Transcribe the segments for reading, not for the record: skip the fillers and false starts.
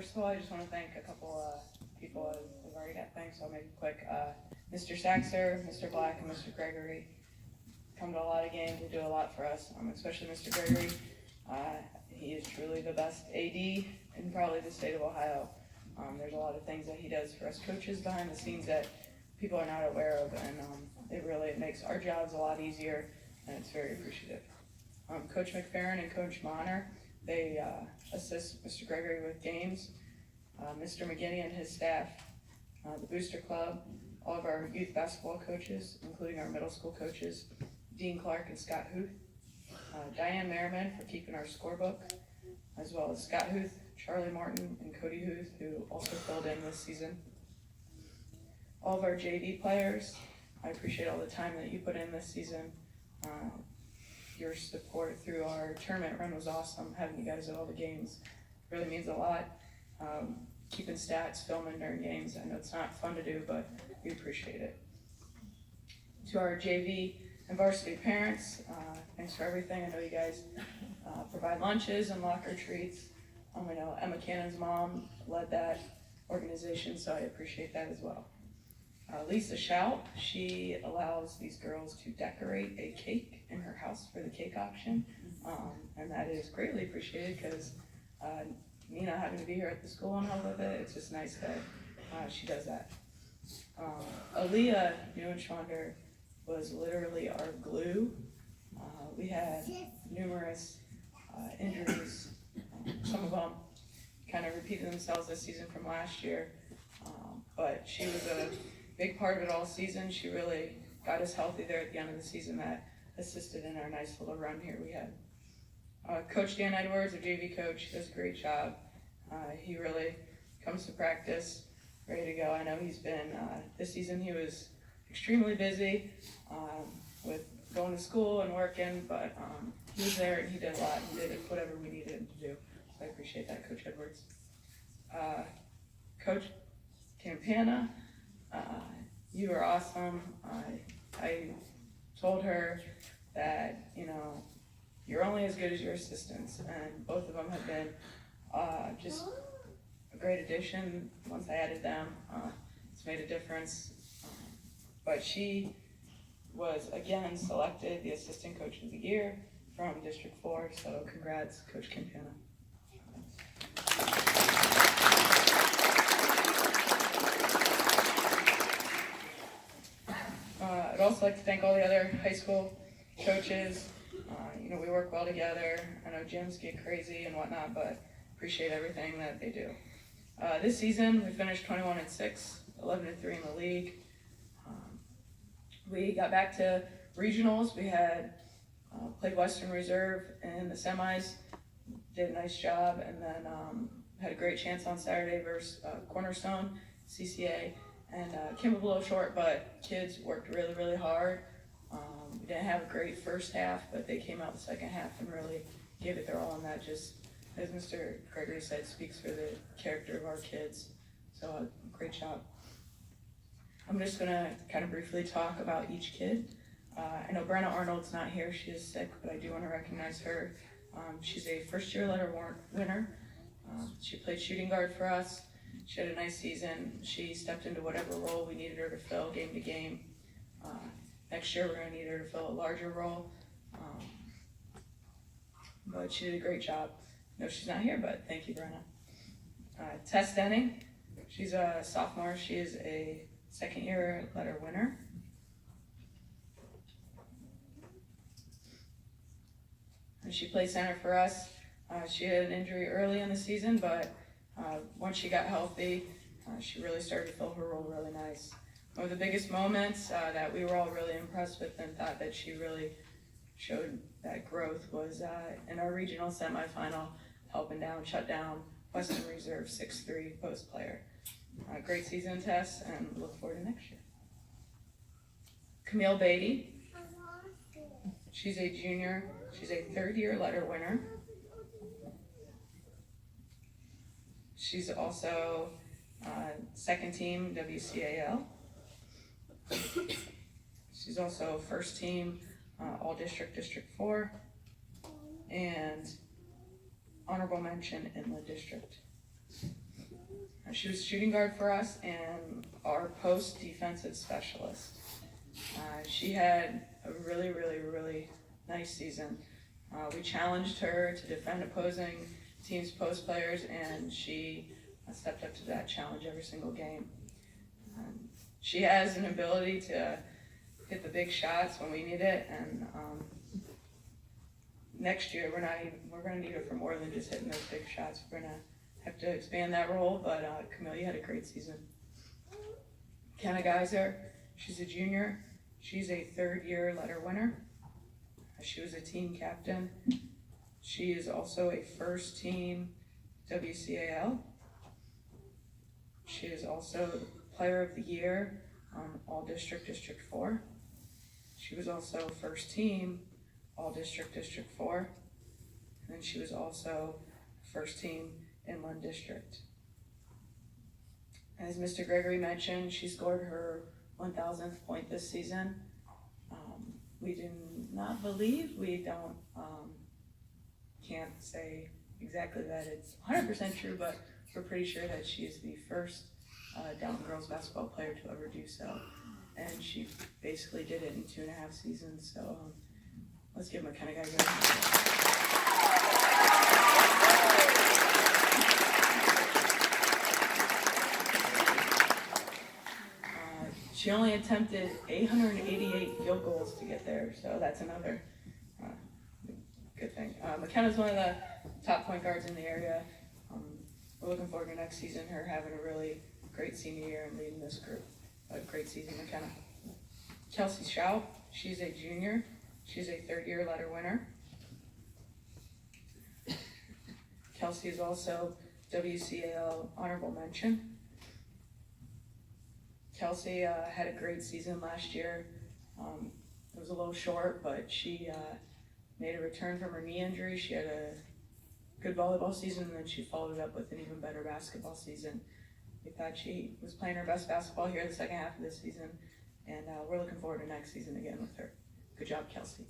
First of all, I just want to thank a couple people who've already got thanks, so I'll make it quick. Mr. Saxer, Mr. Black, and Mr. Gregory come to a lot of games and do a lot for us, especially Mr. Gregory. He is truly the best AD in probably the state of Ohio. There's a lot of things that he does for us coaches behind the scenes that people are not aware of, and it makes our jobs a lot easier, and it's very appreciative. Coach McFerrin and Coach Monner, they assist Mr. Gregory with games. Mr. McGinney and his staff, the Booster Club, all of our youth basketball coaches, including our middle school coaches, Dean Clark and Scott Huth, Diane Merriman for keeping our scorebook, as well as Scott Huth, Charlie Martin, and Cody Huth, who also filled in this season. All of our JV players, I appreciate all the time that you put in this season. Your support through our tournament run was awesome. Having you guys at all the games really means a lot. Keeping stats, filming during games, I know it's not fun to do, but we appreciate it. To our JV and varsity parents, thanks for everything. I know you guys provide lunches and locker treats. I know Emma Cannon's mom led that organization, so I appreciate that as well. Lisa Shout, she allows these girls to decorate a cake in her house for the cake auction, and that is greatly appreciated because me not having to be here at the school and help with it, it's just nice that she does that. Aaliyah Neuenschwander was literally our glue. We had numerous injuries. Some of them kind of repeated themselves this season from last year, but she was a big part of it all season. She really got us healthy there at the end of the season. That assisted in our nice little run here we had. Coach Dan Edwards, our JV coach, does a great job. He really comes to practice ready to go. I know he's been, this season he was extremely busy with going to school and working, but he was there and he did a lot. He did whatever we needed him to do. So I appreciate that, Coach Edwards. Coach Campana, you are awesome. I told her that, you're only as good as your assistants, and both of them have been just a great addition. Once I added them, it's made a difference. But she was again selected the assistant coach of the year from District 4, so congrats, Coach Campana. I'd also like to thank all the other high school coaches. We work well together. I know gyms get crazy and whatnot, but appreciate everything that they do. This season, we finished 21-6, 11-3 in the league. We got back to regionals. We had played Western Reserve in the semis, did a nice job, and then had a great chance on Saturday versus Cornerstone, CCA, and came up a little short, but kids worked really, really hard. We didn't have a great first half, but they came out the second half and really gave it their all, and that just, as Mr. Gregory said, speaks for the character of our kids. So great job. I'm just gonna kind of briefly talk about each kid. I know Brenna Arnold's not here, she is sick, but I do want to recognize her. She's a first-year letter winner. She played shooting guard for us. She had a nice season. She stepped into whatever role we needed her to fill game to game. Next year we're going to need her to fill a larger role. But she did a great job. No, she's not here, but thank you, Brenna. Tess Denning, she's a sophomore. She is a second-year letter winner. And she played center for us. She had an injury early in the season, but once she got healthy, she really started to fill her role really nice. One of the biggest moments that we were all really impressed with and thought that she really showed that growth was in our regional semifinal, shut down Western Reserve 6-3 post player. Great season, Tess, and look forward to next year. Camille Beatty, she's a junior. She's a third-year letter winner. She's also second team WCAL. She's also first team All-District District 4 and honorable mention in the district. She was shooting guard for us and our post defensive specialist. She had a really, really, really nice season. We challenged her to defend opposing teams' post players, and she stepped up to that challenge every single game. She has an ability to hit the big shots when we need it, and next year we're going to need her for more than just hitting those big shots. We're going to have to expand that role, but Camille had a great season. Kenna Geyser, she's a junior. She's a third-year letter winner. She was a team captain. She is also a first-team WCAL. She is also Player of the Year All-District District 4. She was also first-team All-District District 4. And then she was also first-team Inland District. As Mr. Gregory mentioned, she scored her 1,000th point this season. We do not believe, can't say exactly that it's 100% true, but we're pretty sure that she is the first Downton girls basketball player to ever do so. And she basically did it in 2.5 seasons, so let's give them a kind of guy. She only attempted 888 field goals to get there, so that's another good thing. McKenna's one of the top point guards in the area. We're looking forward to next season, her having a really great senior year and leading this group. A great season, McKenna. Kelsey Schau, she's a junior. She's a third-year letter winner. Kelsey is also WCAL honorable mention. Kelsey had a great season last year. It was a little short, but she made a return from her knee injury. She had a good volleyball season, and then she followed it up with an even better basketball season. We thought she was playing her best basketball here the second half of this season, and we're looking forward to next season again with her. Good job, Kelsey.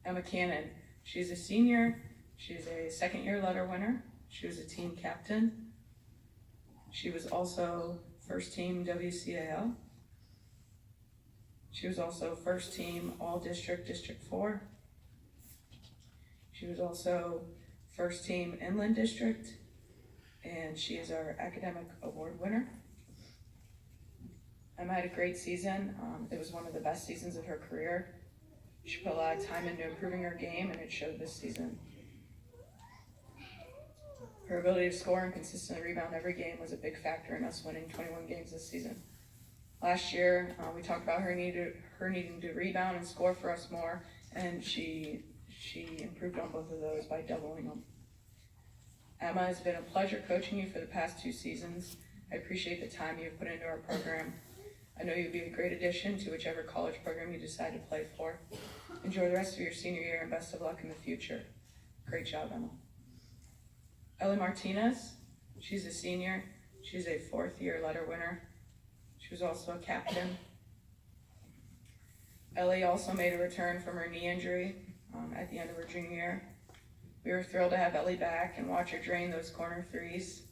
Emma Cannon, she's a senior. She's a second-year letter winner. She was a team captain. She was also first team WCAL. She was also first team All-District District 4. She was also first team Inland District, and she is our academic award winner. Emma had a great season. It was one of the best seasons of her career. She put a lot of time into improving her game, and it showed this season. Her ability to score and consistently rebound every game was a big factor in us winning 21 games this season. Last year, we talked about her needing to rebound and score for us more, and she improved on both of those by doubling them. Emma, it's been a pleasure coaching you for the past 2 seasons. I appreciate the time you've put into our program. I know you'll be a great addition to whichever college program you decide to play for. Enjoy the rest of your senior year and best of luck in the future. Great job, Emma. Ellie Martinez, she's a senior. She's a 4th-year letter winner. She was also a captain. Ellie also made a return from her knee injury at the end of her junior year. We were thrilled to have Ellie back and watch her drain those corner threes.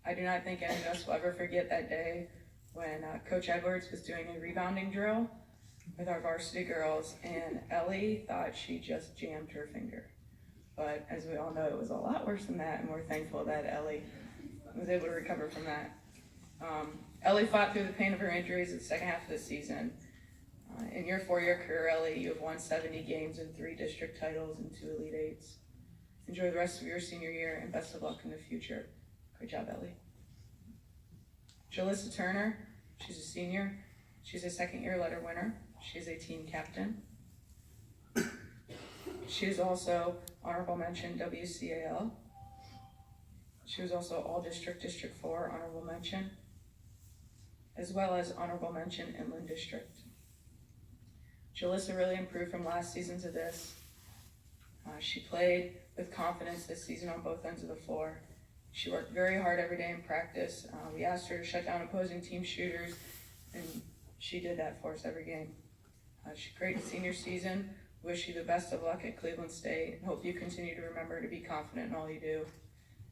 I do not think any of us will ever forget that day when Coach Edwards was doing a rebounding drill with our varsity girls, and Ellie thought she just jammed her finger. But as we all know, it was a lot worse than that, and we're thankful that Ellie was able to recover from that. Ellie fought through the pain of her injuries in the second half of the season. In your 4-year career, Ellie, you have won 70 games and 3 district titles and 2 Elite Eights. Enjoy the rest of your senior year, and best of luck in the future. Great job, Ellie. Jalissa Turner, she's a senior. She's a 2nd-year letter winner. She's a team captain. She is also honorable mention WCAL. She was also All-District District 4 honorable mention, as well as honorable mention Inland District. Jalissa really improved from last season to this. She played with confidence this season on both ends of the floor. She worked very hard every day in practice. We asked her to shut down opposing team shooters, and she did that for us every game. She had a great senior season Wish you the best of luck at Cleveland State and hope you continue to remember to be confident in all you do.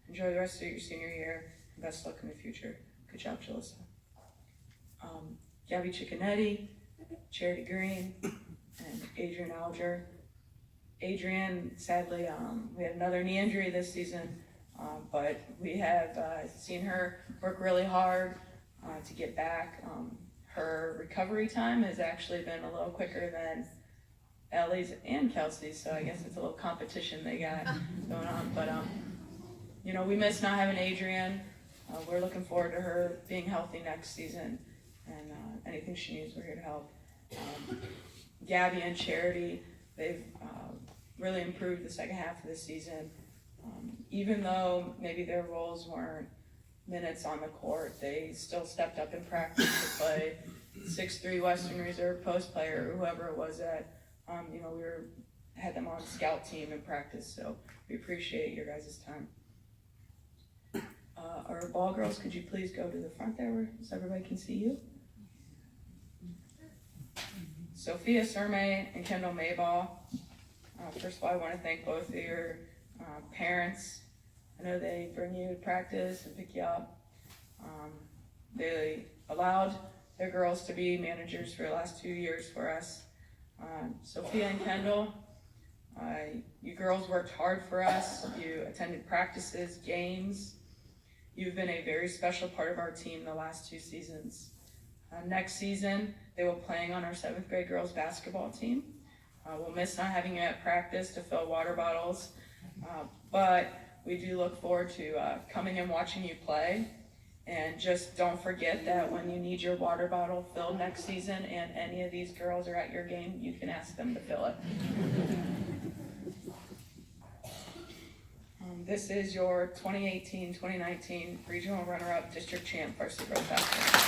Enjoy the rest of your senior year and best luck in the future. Good job, Jalissa. Gabby Cicconetti, Charity Green, and Adrian Alger. Adrian, sadly, we had another knee injury this season, but we have seen her work really hard to get back. Her recovery time has actually been a little quicker than Ellie's and Kelsey's, so I guess it's a little competition they got going on. But, you know, we miss not having Adrian. We're looking forward to her being healthy next season, and anything she needs, we're here to help. Gabby and Charity, they've really improved the second half of the season. Even though maybe their roles weren't minutes on the court, they still stepped up in practice to play 6'3" Western Reserve post player, or whoever it was that, you know, had them on scout team in practice, so we appreciate your guys' time. Our ball girls, could you please go to the front there so everybody can see you? Sophia Surmay and Kendall Mayball. First of all, I want to thank both of your parents. I know they bring you to practice and pick you up. They allowed their girls to be managers for the last 2 years for us. Sophia and Kendall, you girls worked hard for us. You attended practices, games. You've been a very special part of our team the last 2 seasons. Next season, they will be playing on our 7th grade girls basketball team. We'll miss not having you at practice to fill water bottles, but we do look forward to coming and watching you play. And just don't forget that when you need your water bottle filled next season and any of these girls are at your game, you can ask them to fill it. This is your 2018-2019 Regional Runner-Up District Champ Varsity Girls Basketball.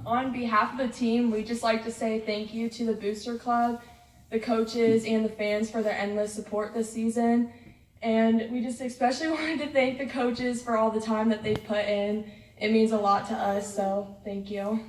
On behalf of the team, we'd just like to say thank you to the Booster Club, the coaches, and the fans for their endless support this season. And we just especially wanted to thank the coaches for all the time that they've put in. It means a lot to us, so thank you.